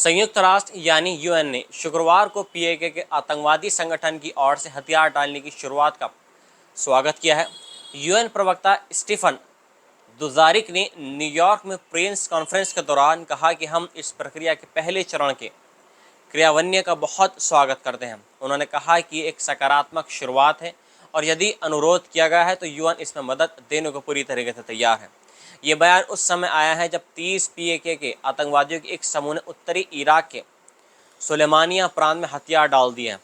संयुक्त राष्ट्र यानी यूएन ने शुक्रवार को पीएके के आतंकवादी संगठन की ओर से हथियार डालने की शुरुआत का स्वागत किया है। यूएन प्रवक्ता स्टीफन दुजारिक ने न्यूयॉर्क में प्रेस कॉन्फ्रेंस के दौरान कहा कि हम इस प्रक्रिया के पहले चरण के क्रियान्वयन का बहुत स्वागत करते हैं। उन्होंने कहा कि ये एक सकारात्मक शुरुआत है और यदि अनुरोध किया गया है तो यूएन इसमें मदद देने को पूरी तरीके से तैयार है। ये बयान उस समय आया है जब 30 पीएके के आतंकवादियों के एक समूह ने उत्तरी इराक के सुलेमानिया प्रांत में हथियार डाल दिए हैं।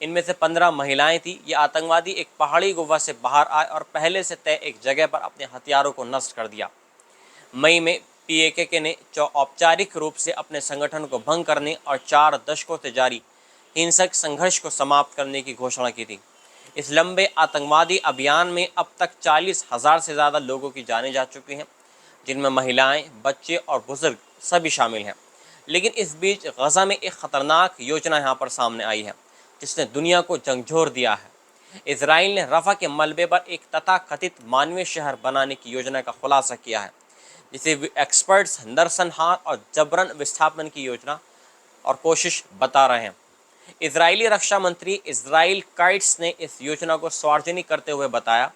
इनमें से 15 महिलाएं थी। ये आतंकवादी एक पहाड़ी गुफा से बाहर आए और पहले से तय एक जगह पर अपने हथियारों को नष्ट कर दिया। मई में पीएके ने औपचारिक रूप से अपने संगठन को भंग करने और 4 दशकों से जारी हिंसक संघर्ष को समाप्त करने की घोषणा की थी। इस लंबे आतंकवादी अभियान में अब तक 40,000 से ज़्यादा लोगों की जानें जा चुकी हैं, जिनमें महिलाएं, बच्चे और बुजुर्ग सभी शामिल हैं। लेकिन इस बीच गजा में एक ख़तरनाक योजना यहाँ पर सामने आई है जिसने दुनिया को झकझोर दिया है। इजराइल ने रफ़ा के मलबे पर एक तथाकथित मानवीय शहर बनाने की योजना का खुलासा किया है, जिसे एक्सपर्ट्स नरसंहार और जबरन विस्थापन की योजना और कोशिश बता रहे हैं। इजरायली रक्षा मंत्री इजराइल काइट्स ने इस योजना को सार्वजनिक करते हुए बताया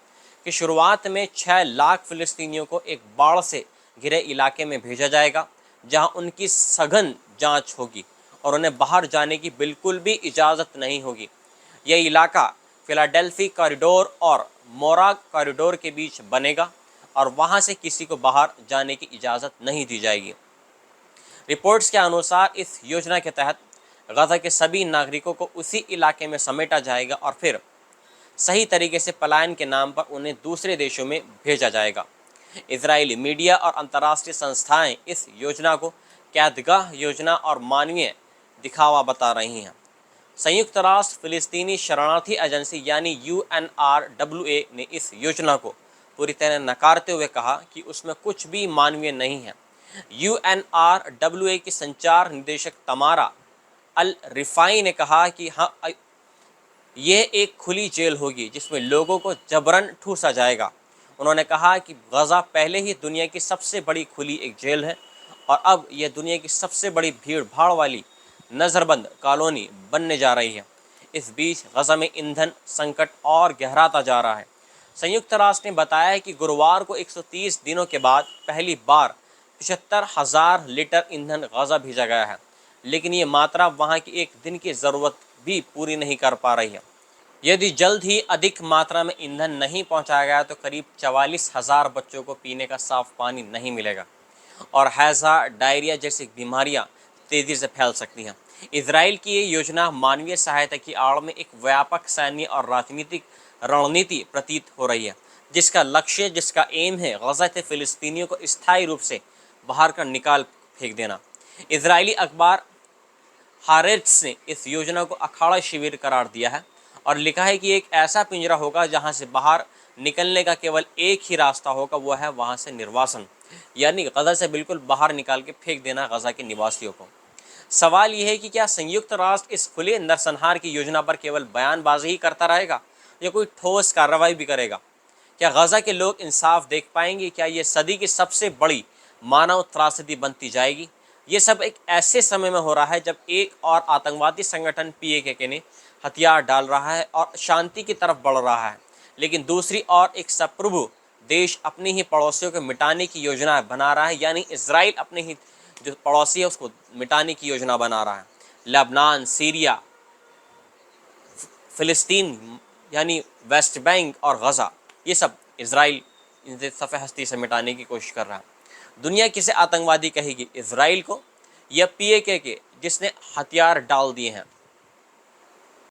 कि शुरुआत में 6 लाख फिलिस्तीनियों को एक बाढ़ से घिरे इलाके में भेजा जाएगा, जहां उनकी सघन जांच होगी और उन्हें बाहर जाने की बिल्कुल भी इजाज़त नहीं होगी। यह इलाका फिलाडेल्फी कॉरिडोर और मोराग कॉरिडोर के बीच बनेगा और वहां से किसी को बाहर जाने की इजाज़त नहीं दी जाएगी। रिपोर्ट्स के अनुसार इस योजना के तहत गजा के सभी नागरिकों को उसी इलाके में समेटा जाएगा और फिर सही तरीके से पलायन के नाम पर उन्हें दूसरे देशों में भेजा जाएगा। इजरायली मीडिया और अंतर्राष्ट्रीय संस्थाएं इस योजना को कैदगाह योजना और मानवीय दिखावा बता रही हैं। संयुक्त राष्ट्र फिलिस्तीनी शरणार्थी एजेंसी यानी UNRWA ने इस योजना को पूरी तरह नकारते हुए कहा कि उसमें कुछ भी मानवीय नहीं है। UNRWA की संचार निदेशक तमारा अल रिफाई ने कहा कि हाँ, यह एक खुली जेल होगी जिसमें लोगों को जबरन ठूसा जाएगा। उन्होंने कहा कि गजा पहले ही दुनिया की सबसे बड़ी खुली एक जेल है और अब यह दुनिया की सबसे बड़ी भीड़ भाड़ वाली नज़रबंद कॉलोनी बनने जा रही है। इस बीच गजा में ईंधन संकट और गहराता जा रहा है। संयुक्त राष्ट्र ने बताया है कि गुरुवार को 130 दिनों के बाद पहली बार 75,000 लीटर ईंधन गजा भेजा गया है, लेकिन ये मात्रा वहाँ की एक दिन की ज़रूरत भी पूरी नहीं कर पा रही है। यदि जल्द ही अधिक मात्रा में ईंधन नहीं पहुँचाया गया तो करीब 44,000 बच्चों को पीने का साफ पानी नहीं मिलेगा और हैज़ा, डायरिया जैसी बीमारियाँ तेज़ी से फैल सकती हैं। इजराइल की ये योजना मानवीय सहायता की आड़ में एक व्यापक सैन्य और राजनीतिक रणनीति प्रतीत हो रही है, जिसका एम है गजा से फिलिस्तीनियों को स्थायी रूप से बाहर कर निकाल फेंक देना। इजरायली अखबार हारेट्स ने इस योजना को अखाड़ा शिविर करार दिया है और लिखा है कि एक ऐसा पिंजरा होगा जहां से बाहर निकलने का केवल एक ही रास्ता होगा, वो है वहां से निर्वासन, यानी गजा से बिल्कुल बाहर निकाल के फेंक देना गजा के निवासियों को। सवाल यह है कि क्या संयुक्त राष्ट्र इस खुले नरसंहार की योजना पर केवल बयानबाजी ही करता रहेगा या कोई ठोस कार्रवाई भी करेगा? क्या गजा के लोग इंसाफ देख पाएंगे? क्या ये सदी की सबसे बड़ी मानव त्रासदी बनती जाएगी? ये सब एक ऐसे समय में हो रहा है जब एक और आतंकवादी संगठन पीएके ने हथियार डाल रहा है और शांति की तरफ बढ़ रहा है, लेकिन दूसरी ओर एक संप्रभु देश अपनी ही पड़ोसियों को मिटाने की योजना बना रहा है, यानी इजराइल अपने ही जो पड़ोसी है उसको मिटाने की योजना बना रहा है। लेबनान, सीरिया, फ़िलिस्तीन यानी वेस्ट बैंक और गजा, ये सब इजराइल इनसे सफ़े हस्ती से मिटाने की कोशिश कर रहा है। दुनिया किसे आतंकवादी कहेगी, इजराइल को या पीएके के जिसने हथियार डाल दिए हैं?